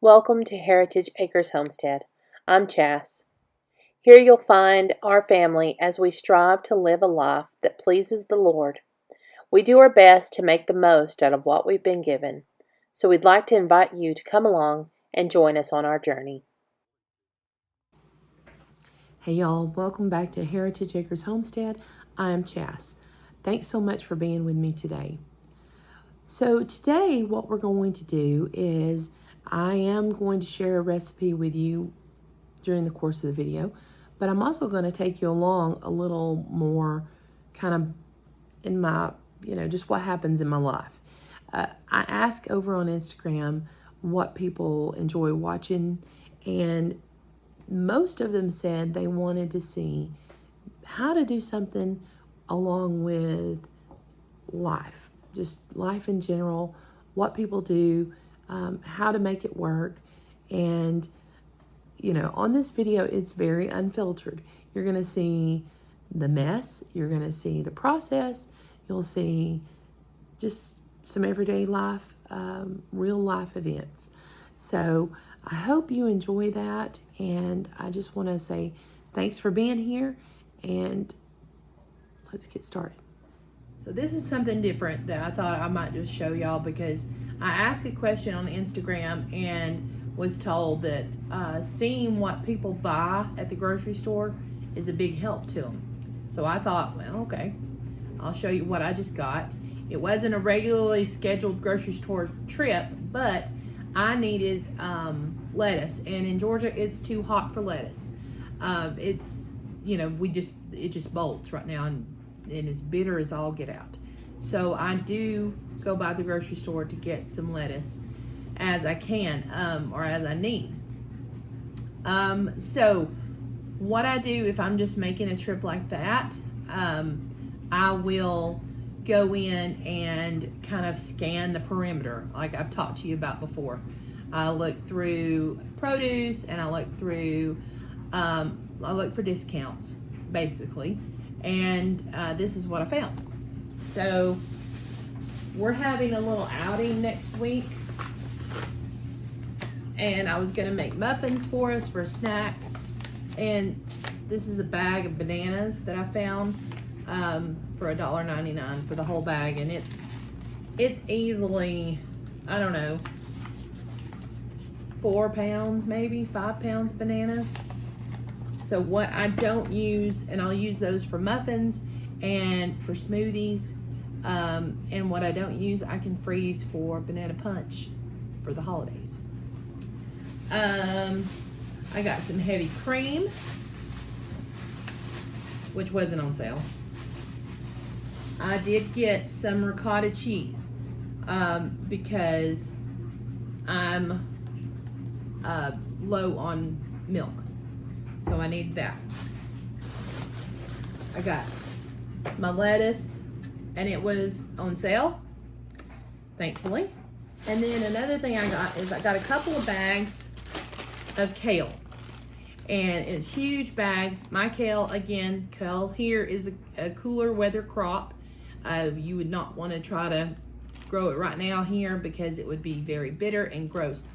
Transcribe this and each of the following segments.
Welcome to Heritage Acres Homestead. I'm Chas. Here you'll find our family as we strive to live a life that pleases the Lord. We do our best to make the most out of what we've been given, so we'd like to invite you to come along and join us on our journey. Hey y'all, welcome back to Heritage Acres Homestead. I am Chas. Thanks so much for being with me today. So today what we're going to do is I am going to share a recipe with you during the course of the video, but I'm also going to take you along a little more kind of in my, just what happens in my life. I ask over on Instagram what people enjoy watching, and most of them said they wanted to see how to do something along with life, just life in general, what people do, how to make it work. And, on this video, it's very unfiltered. You're going to see the mess, you're going to see the process, you'll see just some everyday life, real life events. So I hope you enjoy that, and I just want to say thanks for being here, and let's get started. So this is something different that I thought I might just show y'all, because I asked a question on Instagram and was told that seeing what people buy at the grocery store is a big help to them. So I thought, well, okay, I'll show you what I just got. It wasn't a regularly scheduled grocery store trip, but I needed lettuce, and in Georgia it's too hot for lettuce. It's it just bolts right now, and it's bitter as all get out. So I do go by the grocery store to get some lettuce as I can, or as I need. So what I do if I'm just making a trip like that, I will go in and kind of scan the perimeter like I've talked to you about before. I look through produce, and I look for discounts basically, and this is what I found. So we're having a little outing next week, and I was gonna make muffins for us for a snack, and this is a bag of bananas that I found for $1.99 for the whole bag, and it's easily, I don't know, 4 pounds, maybe 5 pounds of bananas. So what I don't use, and I'll use those for muffins and for smoothies, and what I don't use I can freeze for banana punch for the holidays. I got some heavy cream, which wasn't on sale. I did get some ricotta cheese because I'm low on milk, so I need that. I got my lettuce, and it was on sale, thankfully. And then another thing I got is I got a couple of bags of kale, and it's huge bags. My kale here is a cooler weather crop. You would not want to try to grow it right now here because it would be very bitter and gross.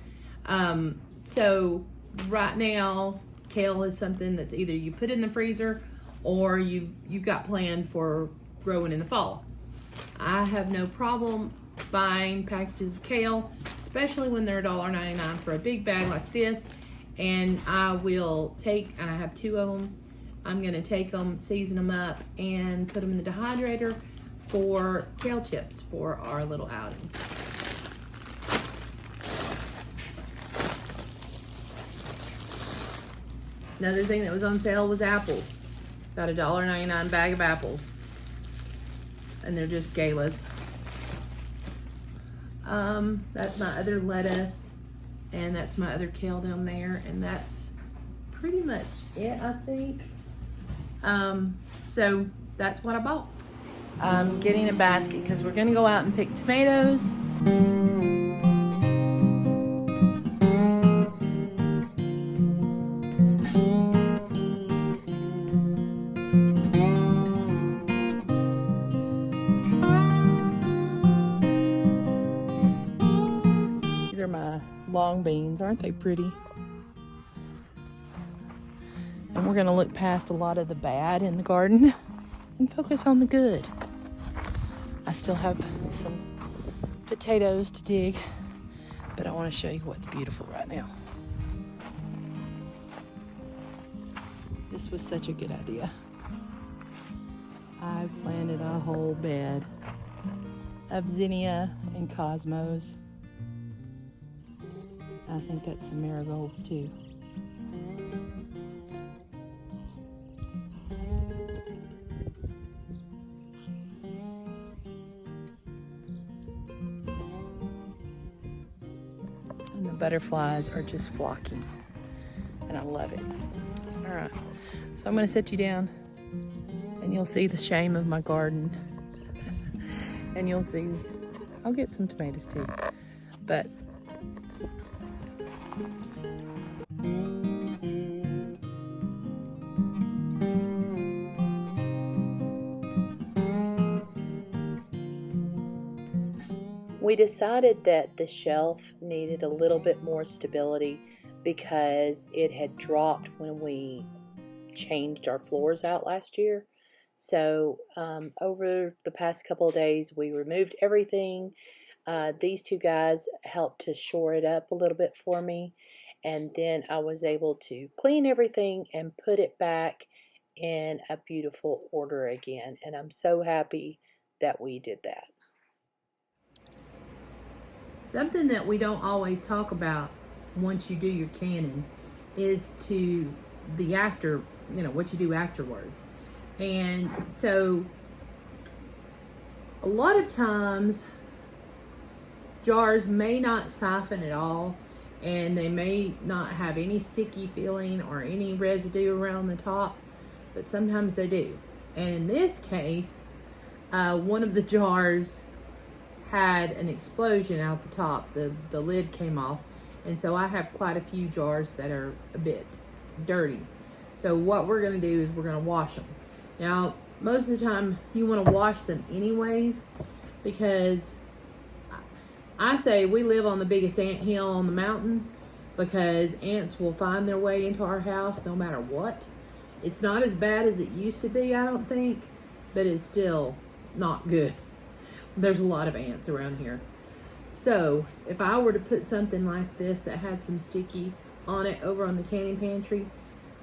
So right now, kale is something that's either you put in the freezer or you've got planned for growing in the fall. I have no problem buying packages of kale, especially when they're $1.99 for a big bag like this. And I have 2 of them. I'm gonna take them, season them up, and put them in the dehydrator for kale chips for our little outing. Another thing that was on sale was apples. Got a $1.99 bag of apples, and they're just galas. That's my other lettuce, and that's my other kale down there, and that's pretty much it, I think. So that's what I bought. I'm getting a basket because we're gonna go out and pick tomatoes. long beans. Aren't they pretty? And we're going to look past a lot of the bad in the garden and focus on the good. I still have some potatoes to dig, but I want to show you what's beautiful right now. This was such a good idea. I planted a whole bed of zinnia and cosmos. I think that's some marigolds too. And the butterflies are just flocking, and I love it. All right, so I'm going to set you down, and you'll see the shame of my garden. And you'll see, I'll get some tomatoes too, but we decided that the shelf needed a little bit more stability because it had dropped when we changed our floors out last year. So over the past couple of days, we removed everything. These two guys helped to shore it up a little bit for me. And then I was able to clean everything and put it back in a beautiful order again. And I'm so happy that we did that. something that we don't always talk about once you do your canning is to the after, what you do afterwards. And so a lot of times jars may not siphon at all, and they may not have any sticky feeling or any residue around the top, but sometimes they do. And in this case, one of the jars had an explosion out the top. The lid came off, and so I have quite a few jars that are a bit dirty. So what we're going to do is we're going to wash them. Now, most of the time you want to wash them anyways, because I say we live on the biggest ant hill on the mountain, because ants will find their way into our house no matter what. It's not as bad as it used to be, I don't think, but it's still not good. There's a lot of ants around here. So if I were to put something like this that had some sticky on it over on the canning pantry,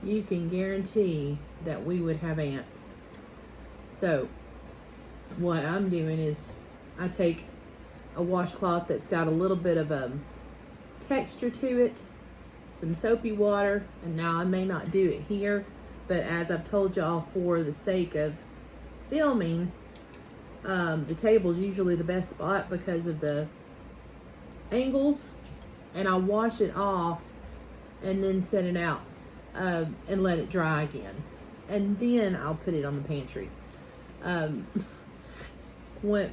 you can guarantee that we would have ants. So what I'm doing is I take a washcloth that's got a little bit of a texture to it, some soapy water, and now I may not do it here, but as I've told y'all, for the sake of filming, the table's usually the best spot because of the angles, and I wash it off and then set it out and let it dry again, and then I'll put it on the pantry.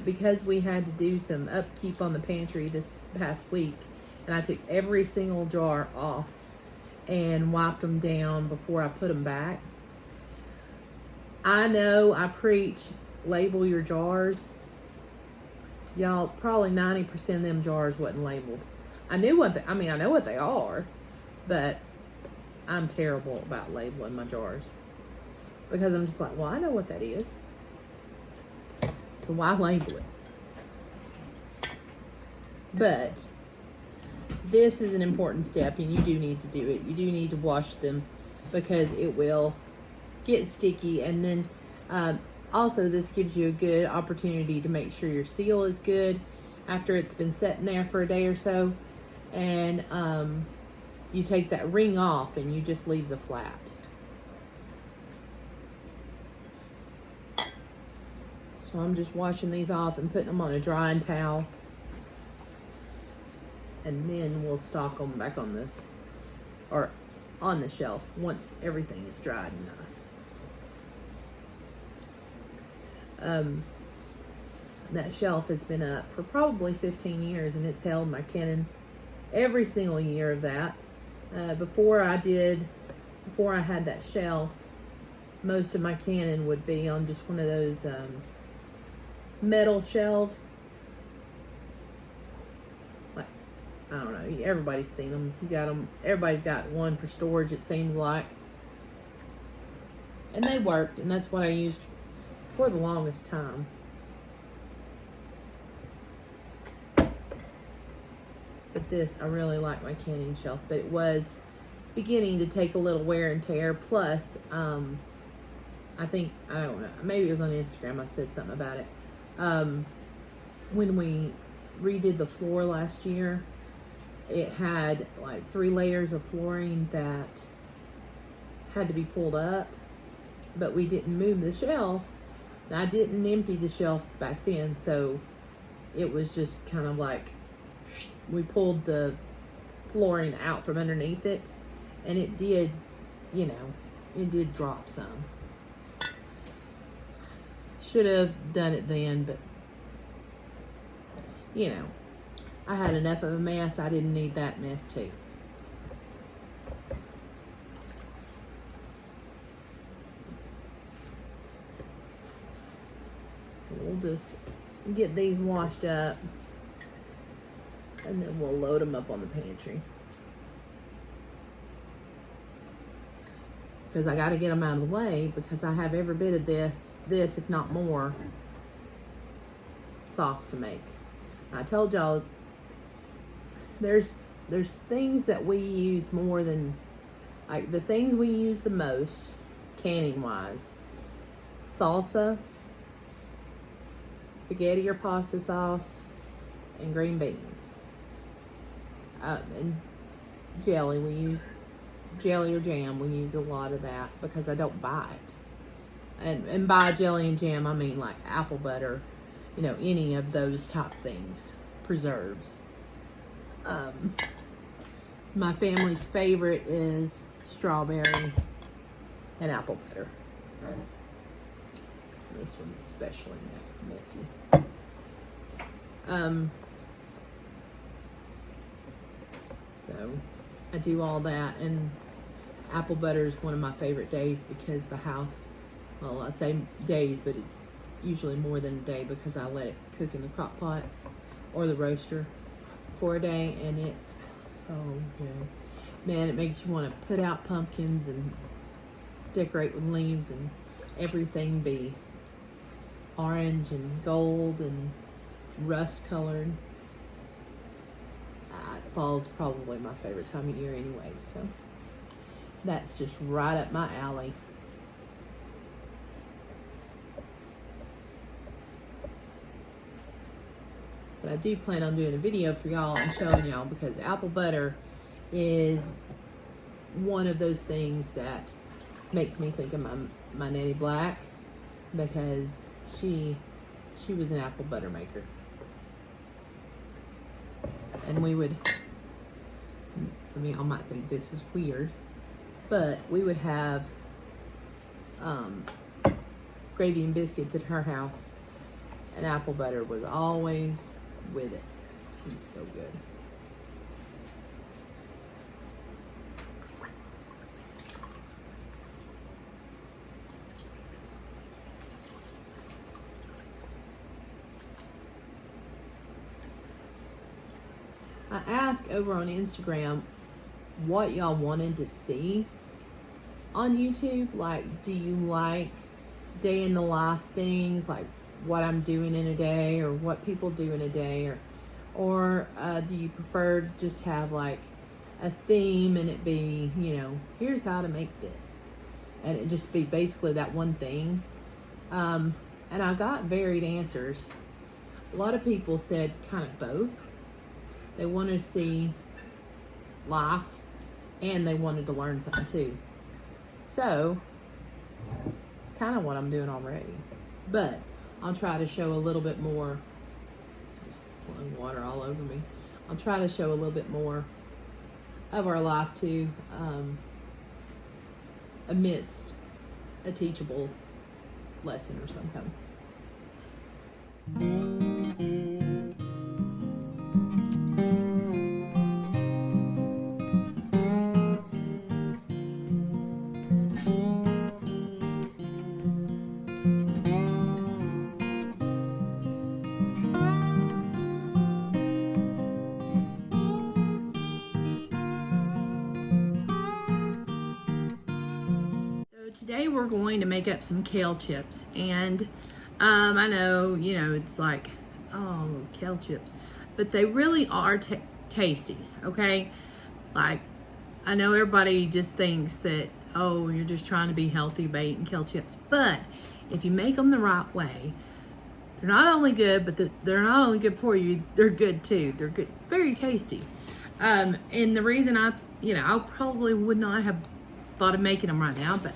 Because we had to do some upkeep on the pantry this past week, and I took every single jar off and wiped them down before I put them back. I know I preach label your jars. Y'all, probably 90% of them jars wasn't labeled. I know what they are, but I'm terrible about labeling my jars, because I'm just like, well, I know what that is, so why label it? But this is an important step, and you do need to do it. You do need to wash them, because it will get sticky. And then also, this gives you a good opportunity to make sure your seal is good after it's been sitting there for a day or so. And you take that ring off and you just leave the flat. So I'm just washing these off and putting them on a drying towel, and then we'll stock them back on the shelf once everything is dried and nice. That shelf has been up for probably 15 years, and it's held my canning every single year of that. Before I had that shelf, most of my canning would be on just one of those metal shelves, I don't know. Everybody's seen them. You got them. Everybody's got one for storage, it seems like. And they worked, and that's what I used for the longest time. But this, I really like my canning shelf, but it was beginning to take a little wear and tear. Plus, I think, I don't know, maybe it was on Instagram I said something about it. When we redid the floor last year, it had like 3 layers of flooring that had to be pulled up, but we didn't move the shelf. And I didn't empty the shelf back then, so it was just kind of like, we pulled the flooring out from underneath it, and it did, you know, it did drop some. Should have done it then, but, you know, I had enough of a mess. I didn't need that mess too. We'll just get these washed up, and then we'll load them up on the pantry. Because I got to get them out of the way, because I have every bit of this, if not more, sauce to make. I told y'all there's things that we use more than, like, the things we use the most canning wise: salsa, spaghetti or pasta sauce, and green beans, and jelly. We use jelly or jam. We use a lot of that because I don't buy it. And by jelly and jam, I mean like apple butter, you know, any of those type things, preserves. My family's favorite is strawberry and apple butter. This one's especially messy. So I do all that, and apple butter is one of my favorite days because the house, well, I'd say days, but it's usually more than a day because I let it cook in the crock pot or the roaster for a day, and it smells so good. Man, it makes you want to put out pumpkins and decorate with leaves and everything be orange and gold and rust colored. Fall's probably my favorite time of year anyway, so that's just right up my alley. But I do plan on doing a video for y'all and showing y'all, because apple butter is one of those things that makes me think of my Nettie Black, because she was an apple butter maker. And we would, some of y'all might think this is weird, but we would have gravy and biscuits at her house, and apple butter was always with it. It was so good. I asked over on Instagram what y'all wanted to see on YouTube. Like, do you like day in the life things, like what I'm doing in a day or what people do in a day, or do you prefer to just have like a theme and it be, you know, here's how to make this, and it just be basically that one thing? And I got varied answers. A lot of people said kind of both. They wanted to see life, and they wanted to learn something too. So it's kind of what I'm doing already, but I'll try to show a little bit more. Just slung water all over me. I'll try to show a little bit more of our life too, amidst a teachable lesson or something. Today we're going to make up some kale chips, and I know, it's like, oh, kale chips, but they really are tasty, okay? Like, I know everybody just thinks that, oh, you're just trying to be healthy by eating kale chips, but if you make them the right way, they're not only good, but they're not only good for you, they're good too. They're good, very tasty. And the reason I probably would not have thought of making them right now, but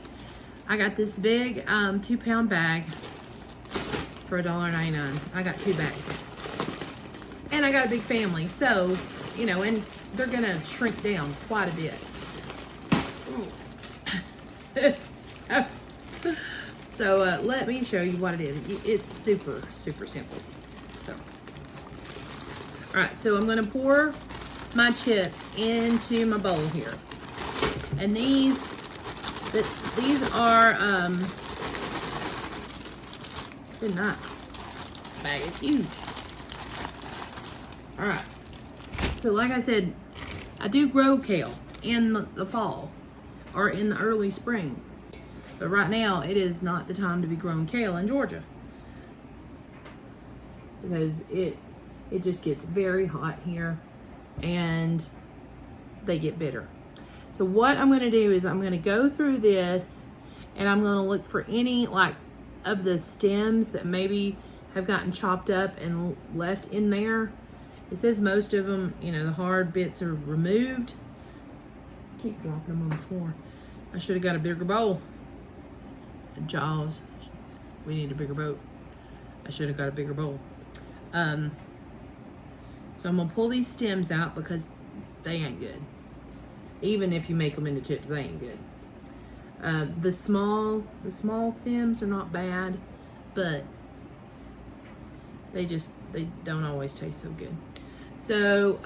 I got this big 2-pound bag for $1.99. I got 2 bags. And I got a big family, so, and they're gonna shrink down quite a bit. So let me show you what it is. It's super, super simple. So, all right, so I'm gonna pour my chips into my bowl here. And these are, they're not, bag is huge. All right, so like I said, I do grow kale in the fall or in the early spring. But right now, it is not the time to be growing kale in Georgia, because it just gets very hot here and they get bitter. So what I'm going to do is I'm going to go through this and I'm going to look for any of the stems that maybe have gotten chopped up and left in there. It says most of them, the hard bits are removed. Keep dropping them on the floor. I should have got a bigger bowl. Jaws. We need a bigger boat. I should have got a bigger bowl. So I'm gonna pull these stems out because they ain't good. Even if you make them into chips, they ain't good. The small stems are not bad, but they don't always taste so good. So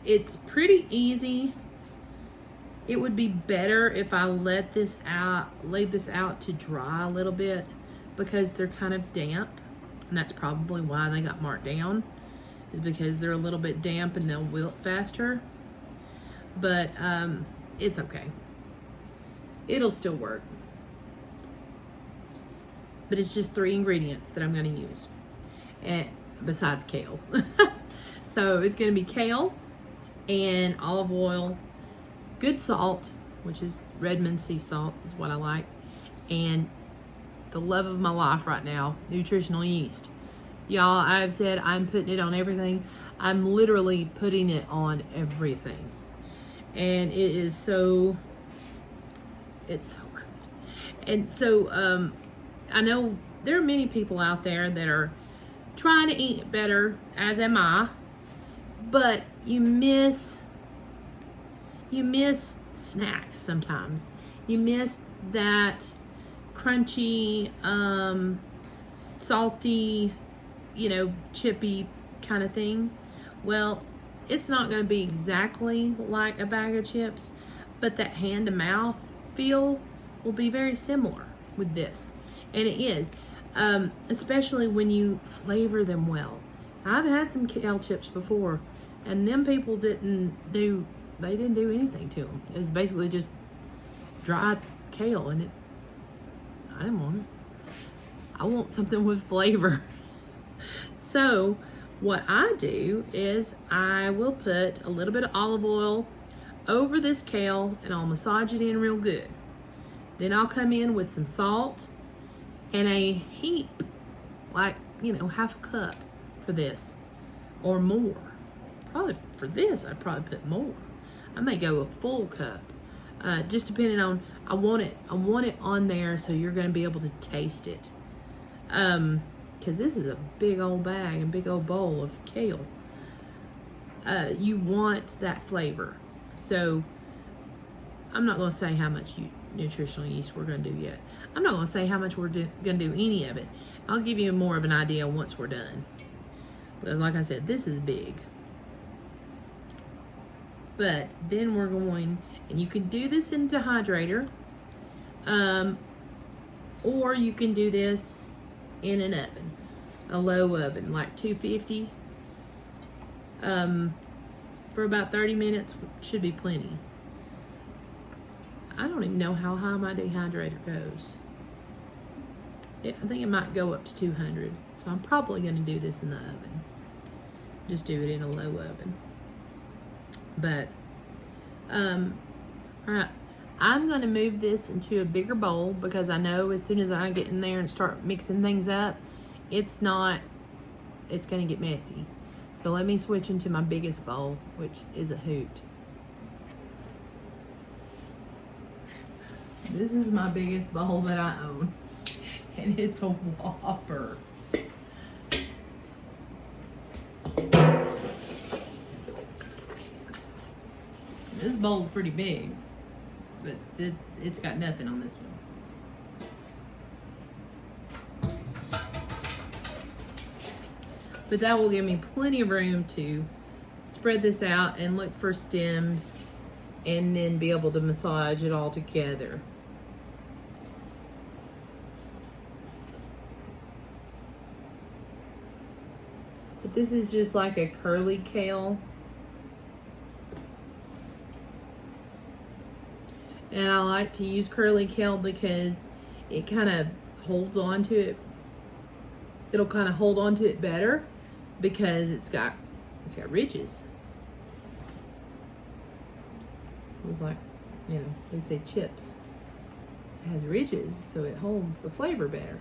it's pretty easy. It would be better if I laid this out to dry a little bit, because they're kind of damp, and that's probably why they got marked down, is because they're a little bit damp and they'll wilt faster. But it's okay. It'll still work. But it's just 3 ingredients that I'm going to use, and besides kale. So it's going to be kale and olive oil, good salt, which is Redmond sea salt is what I like, and the love of my life right now, nutritional yeast. Y'all, I've said I'm putting it on everything. I'm literally putting it on everything. And it's so good. And so I know there are many people out there that are trying to eat better, as am I, but you miss snacks sometimes. You miss that crunchy, salty, chippy kind of thing. Well, it's not going to be exactly like a bag of chips, but that hand to mouth feel will be very similar with this. And it is, especially when you flavor them well. I've had some kale chips before, and them people didn't do anything to them. It was basically just dried kale, and I didn't want it. I want something with flavor. So what I do is I will put a little bit of olive oil over this kale, and I'll massage it in real good. Then I'll come in with some salt and a heap, half a cup for this, or more. Probably for this, I'd probably put more. I may go a full cup, just depending on, I want it on there so you're going to be able to taste it. Because this is a big old bag and big old bowl of kale. You want that flavor. So I'm not going to say how much nutritional yeast we're going to do yet. I'm not going to say how much we're going to do any of it. I'll give you more of an idea once we're done. Because like I said, this is big. But then we're going, and you can do this in dehydrator, or you can do this in an oven, a low oven, like 250, for about 30 minutes, should be plenty. I don't even know how high my dehydrator goes. I think it might go up to 200. So I'm probably going to do this in the oven. Just do it in a low oven. But, all right. I'm going to move this into a bigger bowl because I know as soon as I get in there and start mixing things up, it's going to get messy. So let me switch into my biggest bowl, which is a hoot. This is my biggest bowl that I own, and it's a whopper. This bowl's pretty big, but it's got nothing on this one. But that will give me plenty of room to spread this out and look for stems and then be able to massage it all together. But this is just like a curly kale. And I like to use curly kale because it kind of holds on to it. It'll kind of hold on to it better because it's got ridges. It's like, you know, they say chips. It has ridges, so it holds the flavor better.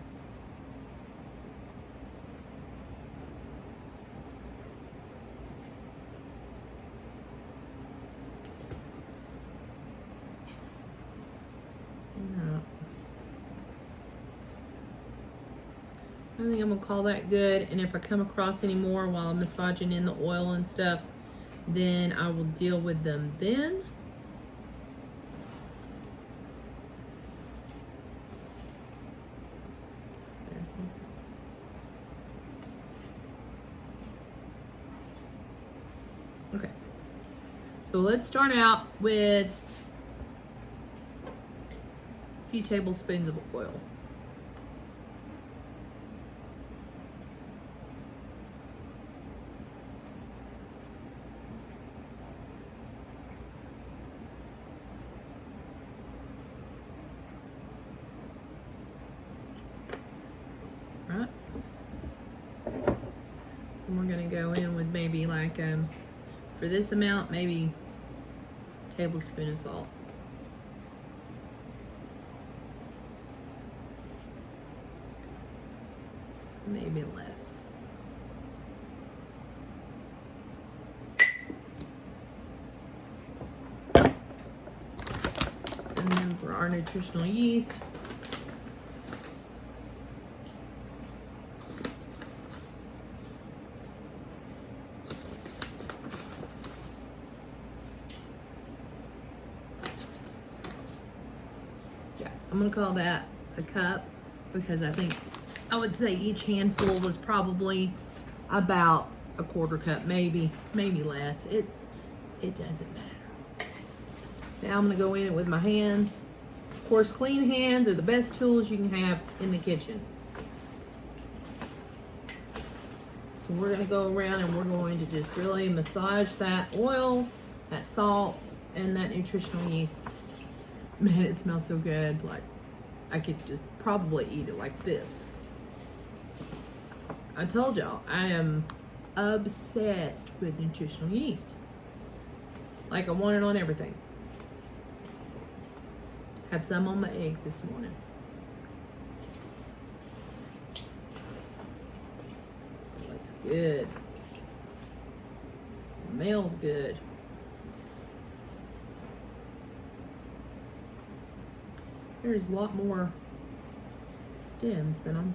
I think I'm gonna call that good, and if I come across any more while I'm massaging in the oil and stuff, then I will deal with them then. Okay, so let's start out with a few tablespoons of oil. And we're gonna go in with maybe like, for this amount, maybe a tablespoon of salt. Maybe less. And then for our nutritional yeast, I'm gonna call that a cup because I would say each handful was probably about a quarter cup, maybe less. It doesn't matter. Now I'm gonna go in it with my hands. Of course, clean hands are the best tools you can have in the kitchen. So we're gonna go around and we're going to just really massage that oil, that salt, and that nutritional yeast. Man, it smells so good. Like, I could just probably eat it like this. I told y'all, I am obsessed with nutritional yeast. Like, I want it on everything. Had some on my eggs this morning. That's good. Smells good. There's a lot more stems than I'm.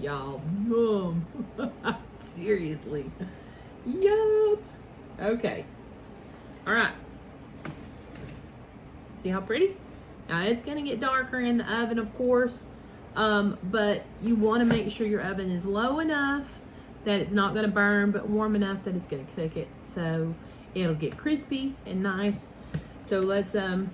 Y'all, seriously. Yum. Okay. All right. See how pretty? Now it's gonna get darker in the oven, of course, but you want to make sure your oven is low enough that it's not going to burn, but warm enough that it's going to cook it, so it'll get crispy and nice. So let's go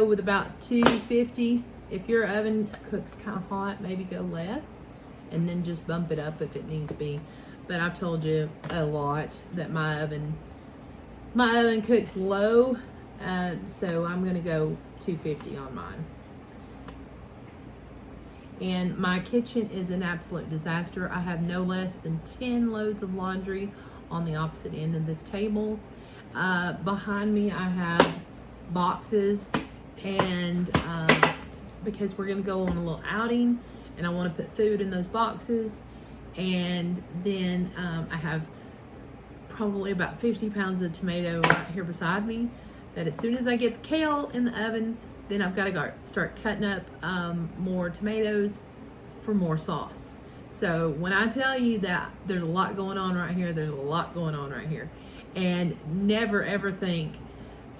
with about 250. If your oven cooks kind of hot, maybe go less. and then just bump it up if it needs be. But I've told you a lot that my oven cooks low, so I'm gonna go 250 on mine. And my kitchen is an absolute disaster. I have no less than 10 loads of laundry on the opposite end of this table. Behind me I have boxes, and because we're gonna go on a little outing and I want to put food in those boxes. And then I have probably about 50 pounds of tomato right here beside me, that as soon as I get the kale in the oven, then I've got to go start cutting up more tomatoes for more sauce. So when I tell you that there's a lot going on right here, there's a lot going on right here. And never ever think,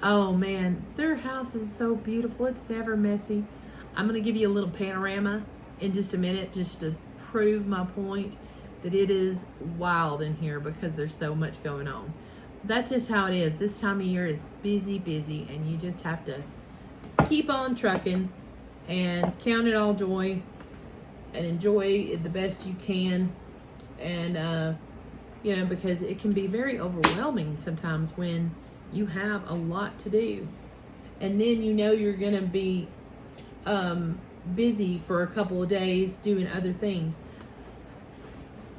oh man, their house is so beautiful, it's never messy. I'm going to give you a little panorama in just a minute, just to prove my point that it is wild in here because there's so much going on. That's just how it is. This time of year is busy, and you just have to keep on trucking and count it all joy and enjoy it the best you can. And because it can be very overwhelming sometimes when you have a lot to do, and then you're gonna be busy for a couple of days doing other things.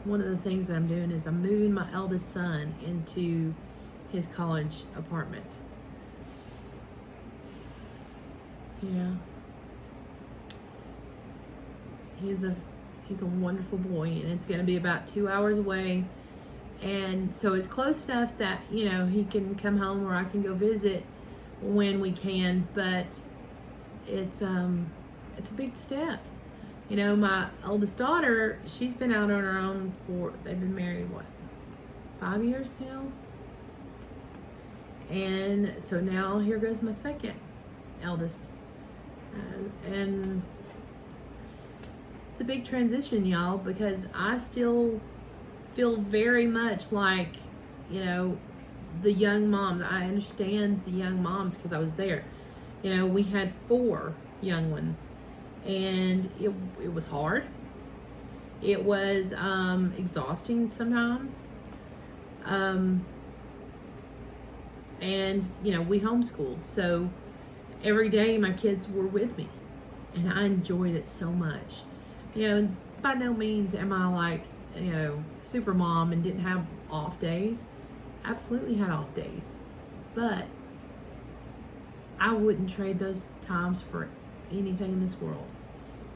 One of the things that I'm doing is I'm moving my eldest son into his college apartment. Yeah. He's a wonderful boy, and it's going to be about 2 hours away. And so it's close enough that, he can come home or I can go visit when we can, but it's a big step. My oldest daughter, she's been out on her own they've been married, 5 years now? And so now here goes my second eldest. And it's a big transition, y'all, because I still feel very much like, the young moms. I understand the young moms because I was there. We had 4 young ones. And it was hard. It was exhausting sometimes. And we homeschooled, so every day my kids were with me, and I enjoyed it so much. By no means am I like super mom and didn't have off days. Absolutely had off days, but I wouldn't trade those times for anything in this world.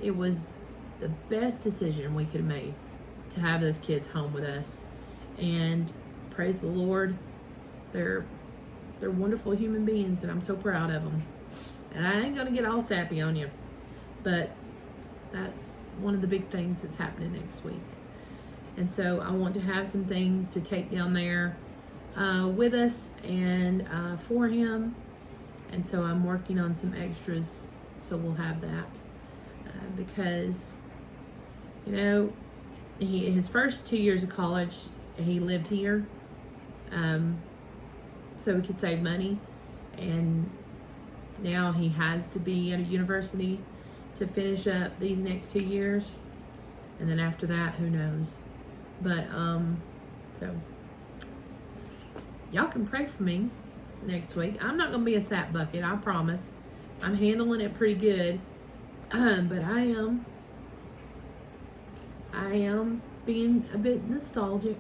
It was the best decision we could have made to have those kids home with us, and praise the Lord, they're wonderful human beings, and I'm so proud of them. And I ain't gonna get all sappy on you, but that's one of the big things that's happening next week. And so I want to have some things to take down there with us and for him. And so I'm working on some extras, so we'll have that. Because, his first 2 years of college, he lived here, so he could save money. And now he has to be at a university to finish up these next 2 years. And then after that, who knows? But, so, y'all can pray for me next week. I'm not going to be a sap bucket, I promise. I'm handling it pretty good. But I am being a bit nostalgic.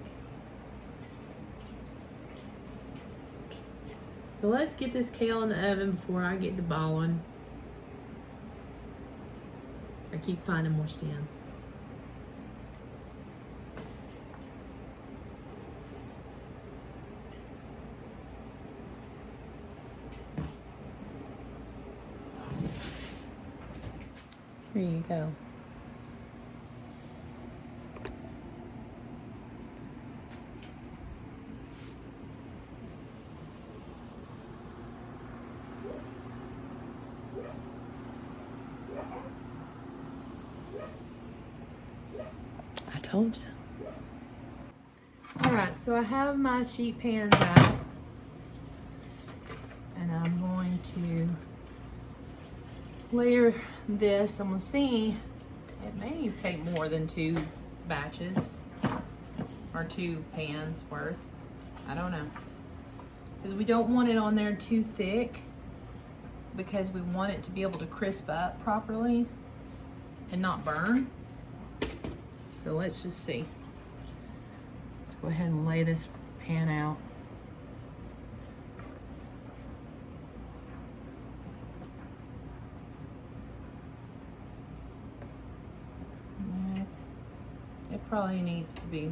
So let's get this kale in the oven before I get to balling. I keep finding more stems. Here you go. I told you. Alright, so I have my sheet pans out, and I'm going to layer this. I'm going to see, it may take more than 2 batches or 2 pans worth. I don't know. Because we don't want it on there too thick, because we want it to be able to crisp up properly and not burn. So let's just see. Let's go ahead and lay this pan out. It probably needs to be.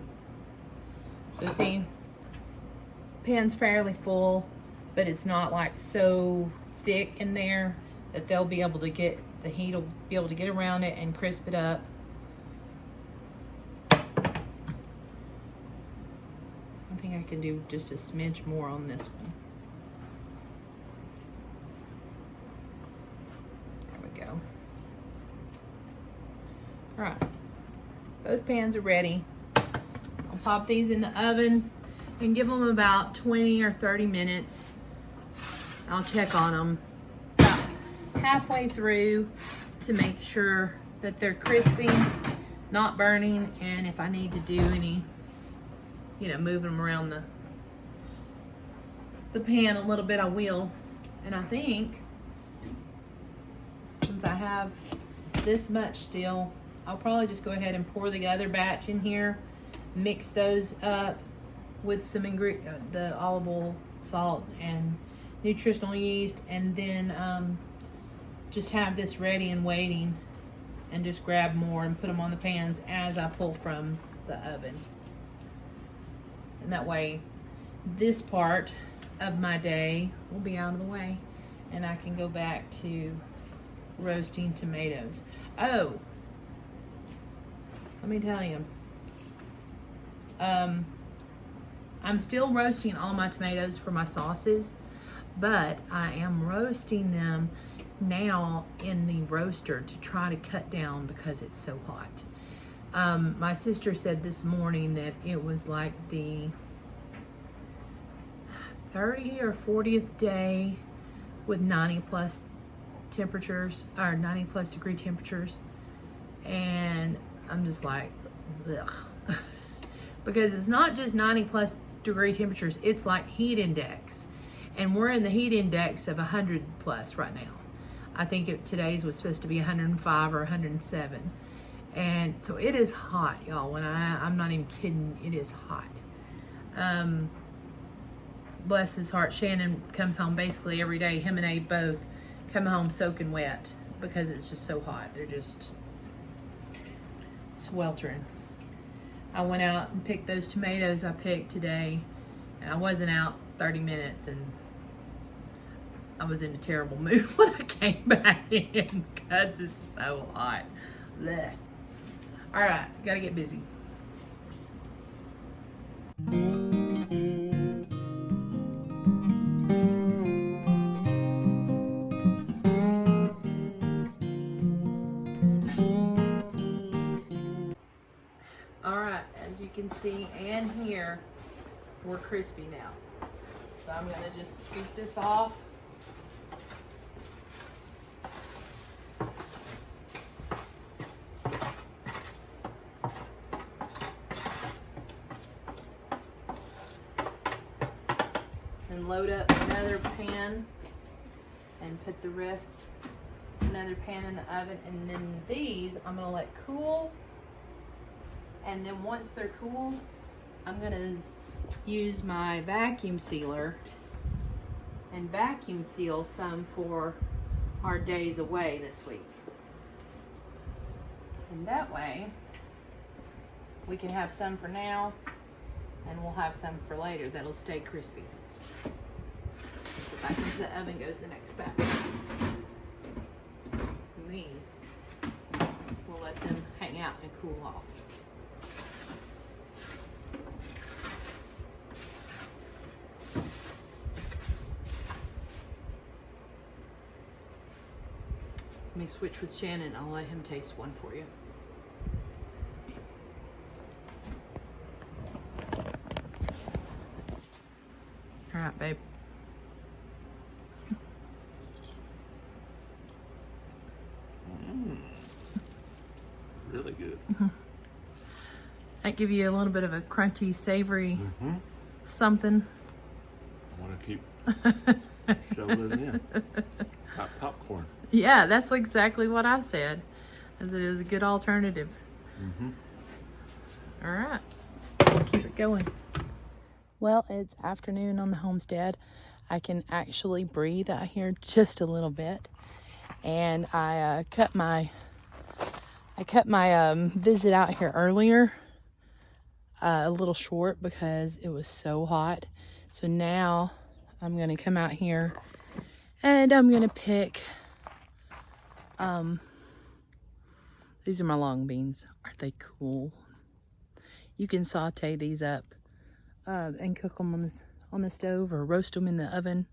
So see, pan's fairly full, but it's not like so thick in there that they'll be able to get, the heat will be able to get around it and crisp it up. I think I can do just a smidge more on this one. There we go. All right, both pans are ready. I'll pop these in the oven and give them about 20 or 30 minutes. I'll check on them about halfway through to make sure that they're crispy, not burning, and if I need to do any, moving them around the pan a little bit, I will. And I think, since I have this much still, I'll probably just go ahead and pour the other batch in here, mix those up with some the olive oil, salt, and nutritional yeast, and then just have this ready and waiting, and just grab more and put them on the pans as I pull from the oven. And that way, this part of my day will be out of the way, and I can go back to roasting tomatoes. Oh, let me tell you, I'm still roasting all my tomatoes for my sauces, but I am roasting them now in the roaster to try to cut down because it's so hot. My sister said this morning that it was like the 30th or 40th day with 90 plus temperatures, or 90 plus degree temperatures, and I'm just like, ugh. Because it's not just 90 plus degree temperatures, it's like heat index, and we're in the heat index of 100 plus right now. I think today's was supposed to be 105 or 107, and so it is hot, y'all. I'm not even kidding, it is hot. Bless his heart, Shannon comes home basically every day. Him and Abe both come home soaking wet because it's just so hot. They're just sweltering. I went out and picked those tomatoes I picked today, and I wasn't out 30 minutes, and I was in a terrible mood when I came back in because it's so hot. Blech. All right, gotta get busy. You can see and hear we're crispy now. So I'm going to just scoop this off. And load up another pan and put the rest, another pan in the oven. And then these I'm going to let cool. And then once they're cool, I'm gonna use my vacuum sealer and vacuum seal some for our days away this week. And that way, we can have some for now, and we'll have some for later that'll stay crispy. So back into the oven goes the next batch. And these, we'll let them hang out and cool off. Let me switch with Shannon. I'll let him taste one for you. All right, babe. Really good. That give you a little bit of a crunchy, savory something. I want to keep shoveling it in. Hot popcorn. Yeah, that's exactly what I said, as it is a good alternative. All right, keep it going. Well, it's afternoon on the homestead. I can actually breathe out here just a little bit, and I cut my visit out here earlier a little short because it was so hot. So now I'm gonna come out here and I'm gonna pick. These are my long beans. Aren't they cool? You can saute these up and cook them on the stove or roast them in the oven.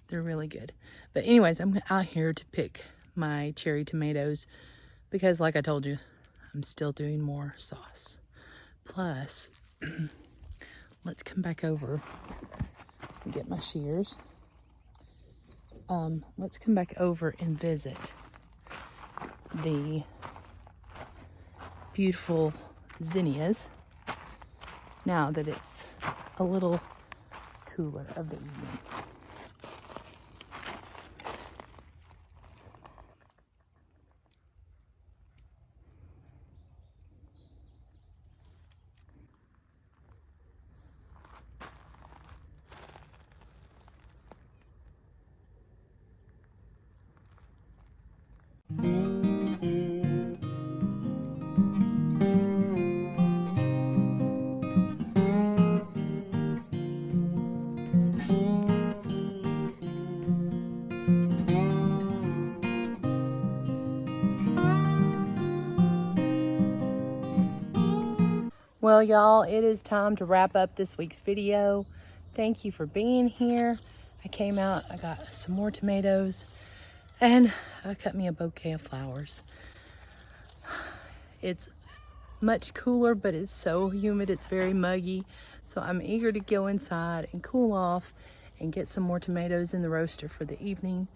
They're really good. But anyways, I'm out here to pick my cherry tomatoes because, like I told you, I'm still doing more sauce. Plus, let's come back over and get my shears. Let's come back over and visit the beautiful zinnias now that it's a little cooler of the evening. Well, y'all, it is time to wrap up this week's video. Thank you for being here. I came out, I got some more tomatoes, and I cut me a bouquet of flowers. It's much cooler, but it's so humid, it's very muggy. So I'm eager to go inside and cool off and get some more tomatoes in the roaster for the evening.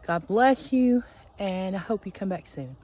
God bless you, and I hope you come back soon.